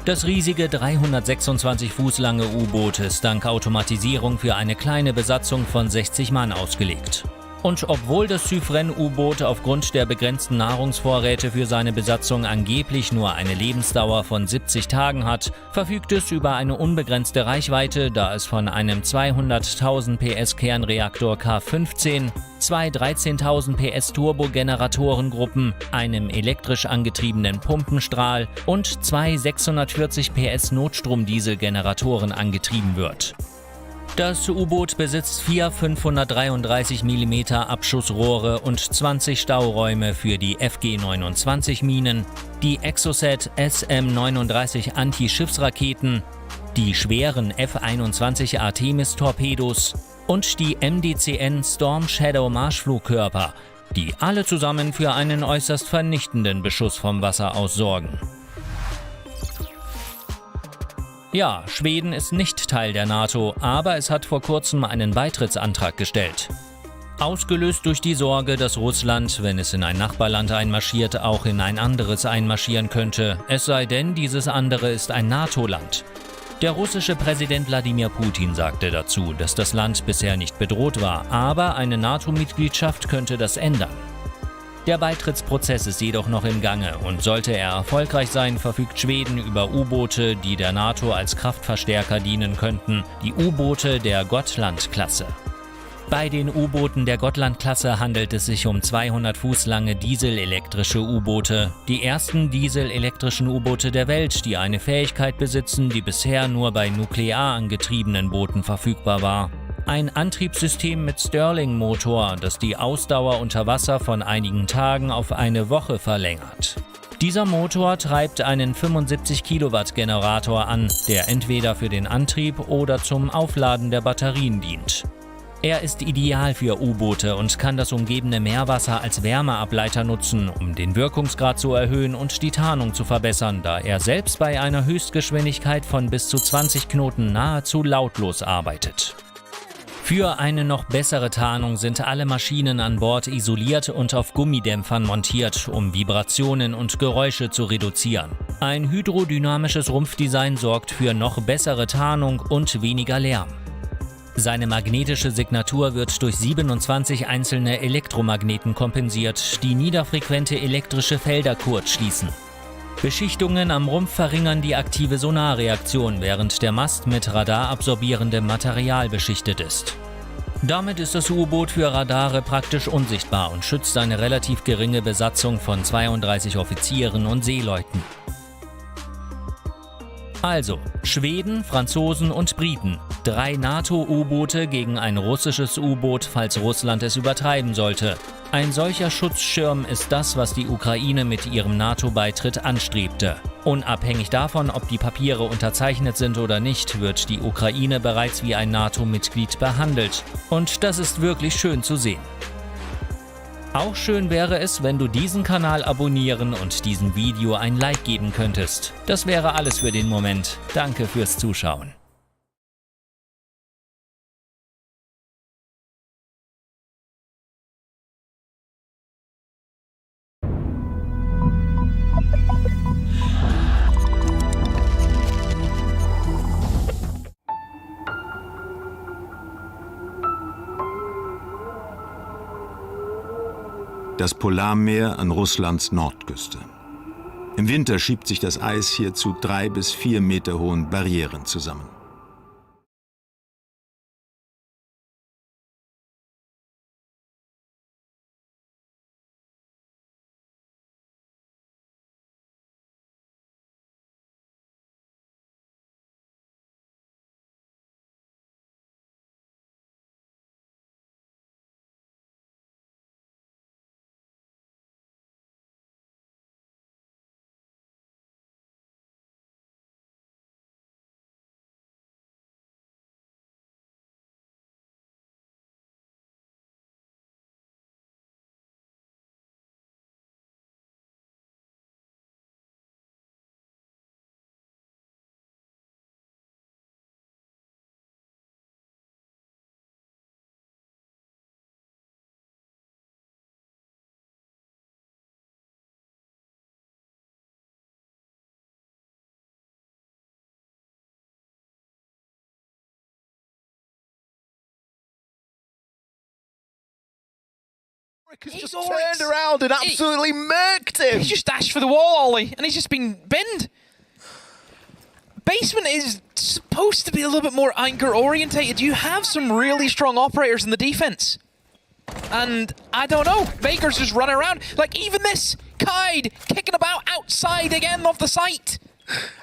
Das riesige 326 Fuß lange U-Boot ist dank Automatisierung für eine kleine Besatzung von 60 Mann ausgelegt. Und obwohl das Suffren-U-Boot aufgrund der begrenzten Nahrungsvorräte für seine Besatzung angeblich nur eine Lebensdauer von 70 Tagen hat, verfügt es über eine unbegrenzte Reichweite, da es von einem 200.000 PS Kernreaktor K15, 2 13.000 PS Turbogeneratorengruppen, einem elektrisch angetriebenen Pumpenstrahl und 2 640 PS Notstromdieselgeneratoren angetrieben wird. Das U-Boot besitzt 4 533 mm Abschussrohre und 20 Stauräume für die FG-29-Minen, die Exocet SM-39 Anti-Schiffsraketen, die schweren F-21 Artemis-Torpedos und die MDCN Storm Shadow Marschflugkörper, die alle zusammen für einen äußerst vernichtenden Beschuss vom Wasser aus sorgen. Ja, Schweden ist nicht Teil der NATO, aber es hat vor kurzem einen Beitrittsantrag gestellt. Ausgelöst durch die Sorge, dass Russland, wenn es in ein Nachbarland einmarschiert, auch in ein anderes einmarschieren könnte, es sei denn, dieses andere ist ein NATO-Land. Der russische Präsident Wladimir Putin sagte dazu, dass das Land bisher nicht bedroht war, aber eine NATO-Mitgliedschaft könnte das ändern. Der Beitrittsprozess ist jedoch noch im Gange und sollte er erfolgreich sein, verfügt Schweden über U-Boote, die der NATO als Kraftverstärker dienen könnten, die U-Boote der Gotland-Klasse. Bei den U-Booten der Gotland-Klasse handelt es sich um 200 Fuß lange dieselelektrische U-Boote, die ersten dieselelektrischen U-Boote der Welt, die eine Fähigkeit besitzen, die bisher nur bei nuklear angetriebenen Booten verfügbar war. Ein Antriebssystem mit Stirling-Motor, das die Ausdauer unter Wasser von einigen Tagen auf eine Woche verlängert. Dieser Motor treibt einen 75 Kilowatt Generator an, der entweder für den Antrieb oder zum Aufladen der Batterien dient. Er ist ideal für U-Boote und kann das umgebende Meerwasser als Wärmeableiter nutzen, um den Wirkungsgrad zu erhöhen und die Tarnung zu verbessern, da er selbst bei einer Höchstgeschwindigkeit von bis zu 20 Knoten nahezu lautlos arbeitet. Für eine noch bessere Tarnung sind alle Maschinen an Bord isoliert und auf Gummidämpfern montiert, um Vibrationen und Geräusche zu reduzieren. Ein hydrodynamisches Rumpfdesign sorgt für noch bessere Tarnung und weniger Lärm. Seine magnetische Signatur wird durch 27 einzelne Elektromagneten kompensiert, die niederfrequente elektrische Felder kurzschließen. Beschichtungen am Rumpf verringern die aktive Sonarreaktion, während der Mast mit radarabsorbierendem Material beschichtet ist. Damit ist das U-Boot für Radare praktisch unsichtbar und schützt eine relativ geringe Besatzung von 32 Offizieren und Seeleuten. Also, Schweden, Franzosen und Briten. 3 NATO-U-Boote gegen ein russisches U-Boot, falls Russland es übertreiben sollte. Ein solcher Schutzschirm ist das, was die Ukraine mit ihrem NATO-Beitritt anstrebte. Unabhängig davon, ob die Papiere unterzeichnet sind oder nicht, wird die Ukraine bereits wie ein NATO-Mitglied behandelt. Und das ist wirklich schön zu sehen. Auch schön wäre es, wenn du diesen Kanal abonnieren und diesem Video ein Like geben könntest. Das wäre alles für den Moment. Danke fürs Zuschauen. Das Polarmeer an Russlands Nordküste. Im Winter schiebt sich das Eis hier zu 3 bis 4 Meter hohen Barrieren zusammen. He's just turned around and absolutely murked him. He's just dashed for the wall, Ollie, and he's just been binned. Basement is supposed to be a little bit more anchor orientated. You have some really strong operators in the defense. And I don't know, Baker's just running around. Like even this, Kaid kicking about outside again of the site.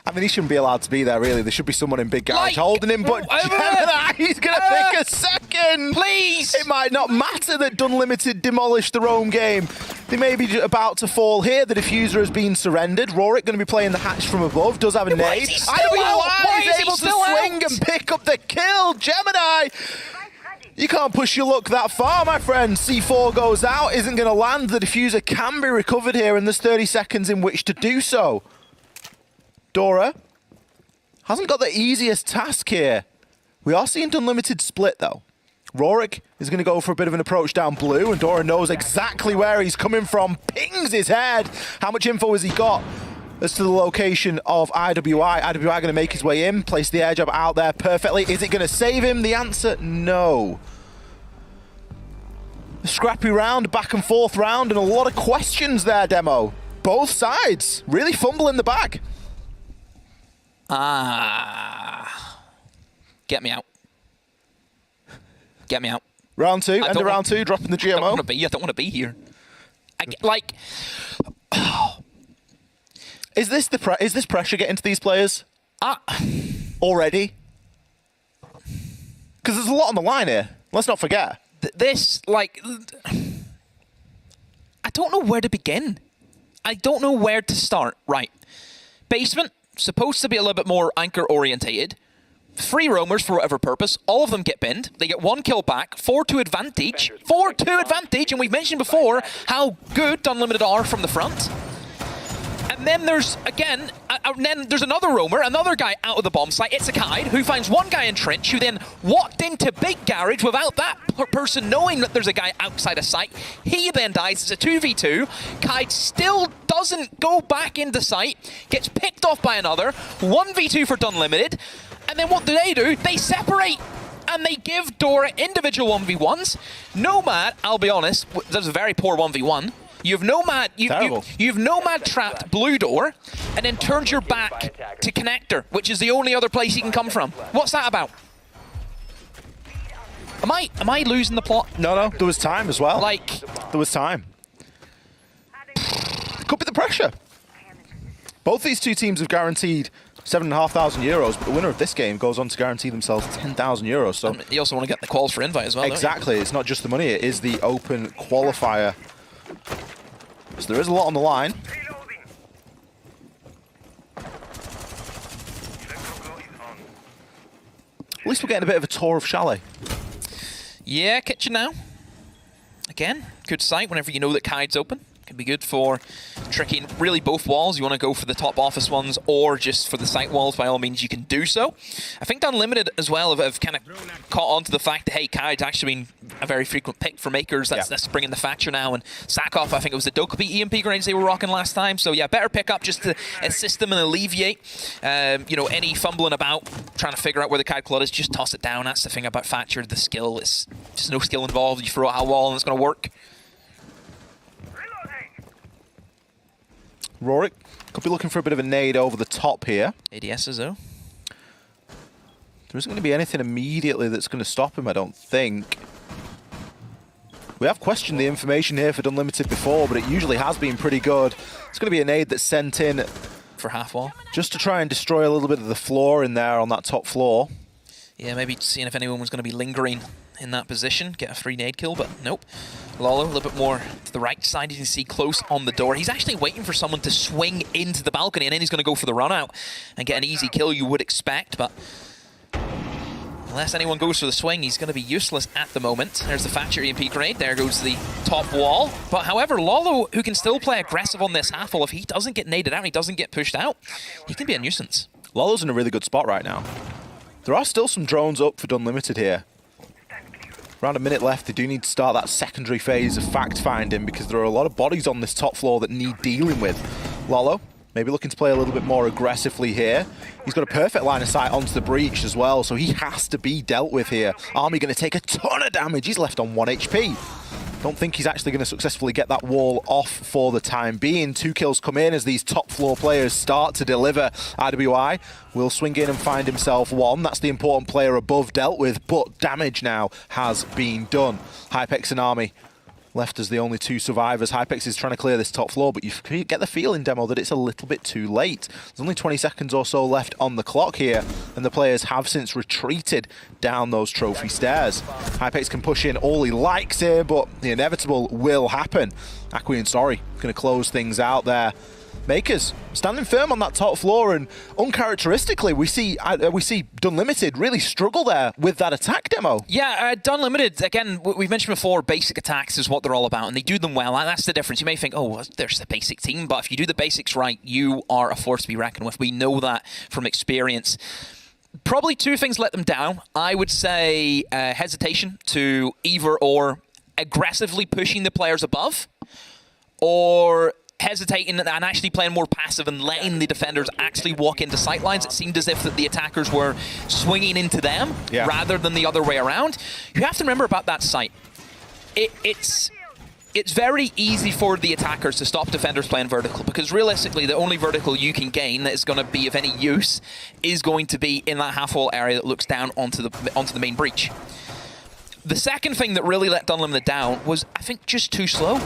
I mean, he shouldn't be allowed to be there, really. There should be someone in big garage holding him, but Gemini, he's going to pick a second. Please! It might not matter that Dunlimited demolished their own game. They may be about to fall here. The diffuser has been surrendered. Rorik going to be playing the hatch from above, does have a nade. IWI is able to swing and pick up the kill. Gemini, you can't push your luck that far, my friend. C4 goes out, isn't going to land. The diffuser can be recovered here, and there's 30 seconds in which to do so. Dora hasn't got the easiest task here. We are seeing Dunlimited split, though. Rorik is going to go for a bit of an approach down blue, and Dora knows exactly where he's coming from, pings his head. How much info has he got as to the location of IWI? IWI going to make his way in, place the air jab out there perfectly. Is it going to save him? The answer, no. A scrappy round, back and forth round, and a lot of questions there, Demo. Both sides really fumbling the bag. Get me out. Get me out. Round two, end of round two, dropping the GMO. I don't want to be here. Is this pressure getting to these players? Already? Because there's a lot on the line here. Let's not forget. I don't know where to begin. I don't know where to start. Right. Basement, supposed to be a little bit more anchor orientated. Free roamers for whatever purpose. All of them get binned. They get 1 kill back. 4-2 advantage. 4-2 advantage. And we've mentioned before how good Unlimited are from the front. And then there's, again, there's another roamer, another guy out of the bomb site. It's a Kaid who finds one guy in trench who then walked into big garage without that person knowing that there's a guy outside a site. He then dies. It's a 2v2. Kaid still doesn't go back into site. Gets picked off by another. 1v2 for Dunlimited. And then what do? They separate. And they give Dora individual 1v1s. Nomad, I'll be honest, that was a very poor 1v1. You've Nomad, you've Nomad trapped blue door, and then turned your back to connector, which is the only other place he can come from. What's that about? Am I losing the plot? No, there was time as well. There was time. Could be the pressure. Both these two teams have guaranteed €7,500, but the winner of this game goes on to guarantee themselves €10,000. So you also want to get the quals for invite as well. Exactly. It's not just the money; it is the open qualifier. So there is a lot on the line. At least we're getting a bit of a tour of Chalet. Yeah, kitchen now. Again, good sight whenever you know that Kaid's open. Can be good for tricking really both walls. You want to go for the top office ones or just for the site walls, by all means you can do so. I think Unlimited as well have kind of caught on to the fact that, hey, Kaid's actually been a very frequent pick for makers. That's bringing the Thatcher now. And Sakov, I think it was the Dokkaebi EMP grenades they were rocking last time. So yeah, better pick up just to assist them and alleviate any fumbling about trying to figure out where the Kaid Claw is. Just toss it down. That's the thing about Thatcher, the skill. It's just no skill involved. You throw it at a wall and it's going to work. Rorik could be looking for a bit of a nade over the top here. ADSs though. There isn't going to be anything immediately that's going to stop him, I don't think. We have questioned the information here for Unlimited before, but it usually has been pretty good. It's going to be a nade that's sent in for half wall, just to try and destroy a little bit of the floor in there on that top floor. Yeah, maybe seeing if anyone was going to be lingering in that position, get a free nade kill, but nope. Lolo a little bit more to the right side. You can see close on the door. He's actually waiting for someone to swing into the balcony, and then he's going to go for the run out and get an easy kill, you would expect, but unless anyone goes for the swing, he's going to be useless at the moment. There's the Thatcher EMP grenade. There goes the top wall. But however, Lolo, who can still play aggressive on this half wall, if he doesn't get naded out, he doesn't get pushed out, he can be a nuisance. Lolo's in a really good spot right now. There are still some drones up for Unlimited here. Around a minute left, they do need to start that secondary phase of fact-finding because there are a lot of bodies on this top floor that need dealing with. Lolo, maybe looking to play a little bit more aggressively here. He's got a perfect line of sight onto the breach as well, so he has to be dealt with here. Army going to take a ton of damage. He's left on 1 HP. Don't think he's actually going to successfully get that wall off for the time being. 2 kills come in as these top floor players start to deliver. IWI will swing in and find himself 1. That's the important player above dealt with, but damage now has been done. Hypex and Army left as the only 2 survivors. Hypex is trying to clear this top floor, but you get the feeling, Demo, that it's a little bit too late. There's only 20 seconds or so left on the clock here, and the players have since retreated down those trophy stairs. Hypex can push in all he likes here, but the inevitable will happen. Akwi and Sorry going to close things out there. Makers standing firm on that top floor, and uncharacteristically, we see Dunlimited really struggle there with that attack, Demo. Yeah, Dunlimited, again, we've mentioned before, basic attacks is what they're all about, and they do them well. That's the difference. You may think, oh, well, there's the basic team, but if you do the basics right, you are a force to be reckoned with. We know that from experience. Probably 2 things let them down. I would say hesitation to either or aggressively pushing the players above, or hesitating and actually playing more passive and letting the defenders actually walk into sightlines. It seemed as if that the attackers were swinging into them rather than the other way around. You have to remember about that site. It's very easy for the attackers to stop defenders playing vertical, because realistically the only vertical you can gain that is going to be of any use is going to be in that half-wall area that looks down onto the main breach. The second thing that really let Dunlimited down was, I think, just too slow.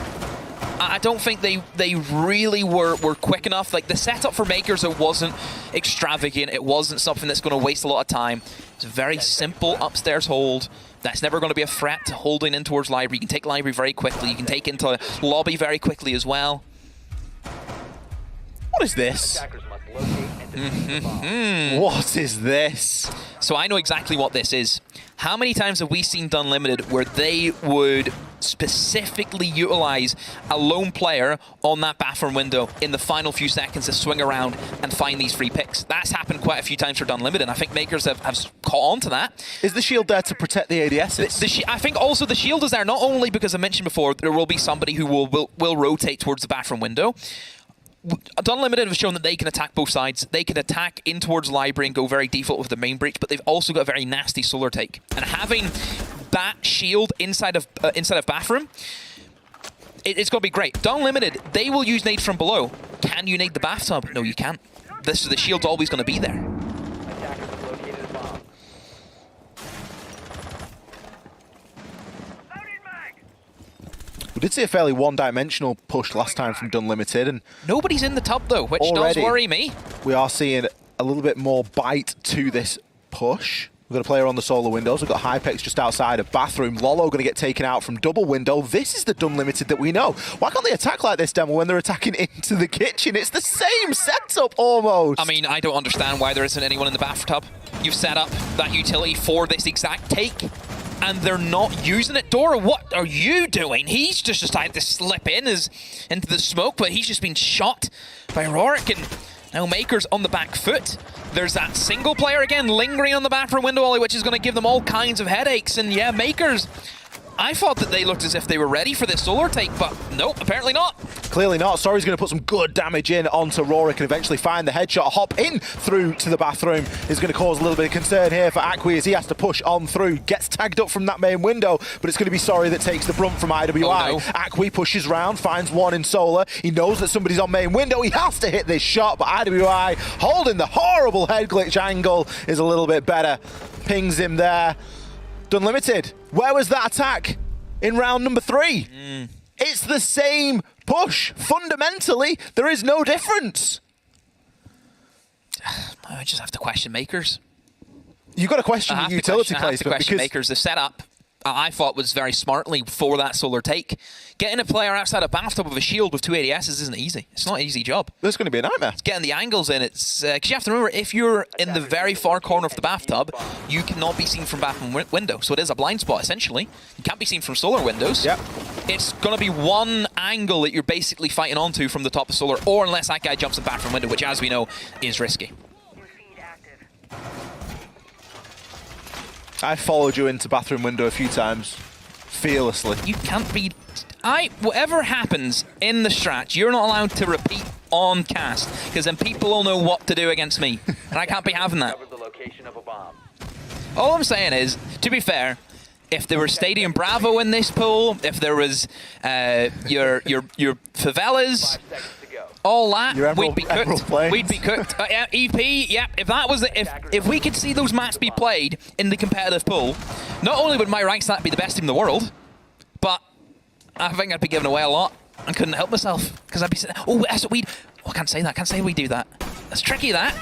I don't think they really were quick enough. Like, the setup for Makers, it wasn't extravagant. It wasn't something that's going to waste a lot of time. It's a very simple upstairs hold. That's never going to be a threat to holding in towards Library. You can take Library very quickly. You can take into Lobby very quickly as well. What is this? What is this? So I know exactly what this is. How many times have we seen Dunlimited where they would specifically utilize a lone player on that bathroom window in the final few seconds to swing around and find these free picks? That's happened quite a few times for Dunlimited, and I think Makers have caught on to that. Is the shield there to protect the ADSs? I think also the shield is there, not only because I mentioned before, there will be somebody who will rotate towards the bathroom window. Dunlimited have shown that they can attack both sides. They can attack in towards Library and go very default with the main breach, but they've also got a very nasty solar take. And having that shield inside of bathroom, it's going to be great. Dunlimited, they will use nade from below. Can you nade the bathtub? No, you can't. The shield's always going to be there. We did see a fairly one-dimensional push last time from Dunlimited, and nobody's in the tub though, which does worry me. We are seeing a little bit more bite to this push. We've got a player on the solar windows. We've got Hypex just outside of bathroom. Lolo going to get taken out from double window. This is the Dunlimited that we know. Why can't they attack like this, Demo, when they're attacking into the kitchen? It's the same setup almost. I mean, I don't understand why there isn't anyone in the bathtub. You've set up that utility for this exact take, and they're not using it. Dora, what are you doing? He's just decided to slip into the smoke, but he's just been shot by Rorik, and now Makers on the back foot. There's that single player again lingering on the bathroom window, Ollie, which is going to give them all kinds of headaches. And yeah, Makers, I thought that they looked as if they were ready for this solar take, but nope, apparently not. Clearly not. Sorry's going to put some good damage in onto Rorik and eventually find the headshot. Hop in through to the bathroom is going to cause a little bit of concern here for Akwi as he has to push on through. Gets tagged up from that main window, but it's going to be Sorry that takes the brunt from IWI. Oh, no. Akwi pushes round, finds one in solar. He knows that somebody's on main window. He has to hit this shot, but IWI holding the horrible head glitch angle is a little bit better. Pings him there. Dunlimited, where was that attack in round number 3? It's the same push. Fundamentally, there is no difference. I just have to question Makers. You've got to question the utility placement. I have to question Makers. The setup, I thought, was very smartly for that solar take. Getting a player outside a bathtub with a shield with 2 ADSs isn't easy. It's not an easy job. It's going to be a nightmare. It's getting the angles in. It's because you have to remember, if you're in the very far corner of the bathtub, you cannot be seen from bathroom window. So it is a blind spot, essentially. You can't be seen from solar windows. Yep. It's going to be one angle that you're basically fighting onto from the top of solar, or unless that guy jumps in bathroom window, which, as we know, is risky. I followed you into bathroom window a few times, fearlessly. You can't be... Whatever happens in the strat, you're not allowed to repeat on cast, because then people will know what to do against me, and I can't be having that. All I'm saying is, to be fair, if there was Stadium Bravo in this pool, if there was your favelas, all that, we'd be cooked. We'd be cooked. EP, yeah. If that was if we could see those maps be played in the competitive pool, not only would my rank stat be the best team in the world, but I think I'd be giving away a lot and couldn't help myself because I'd be saying, oh, that's what I can't say that. I can't say we do that. That's tricky, that.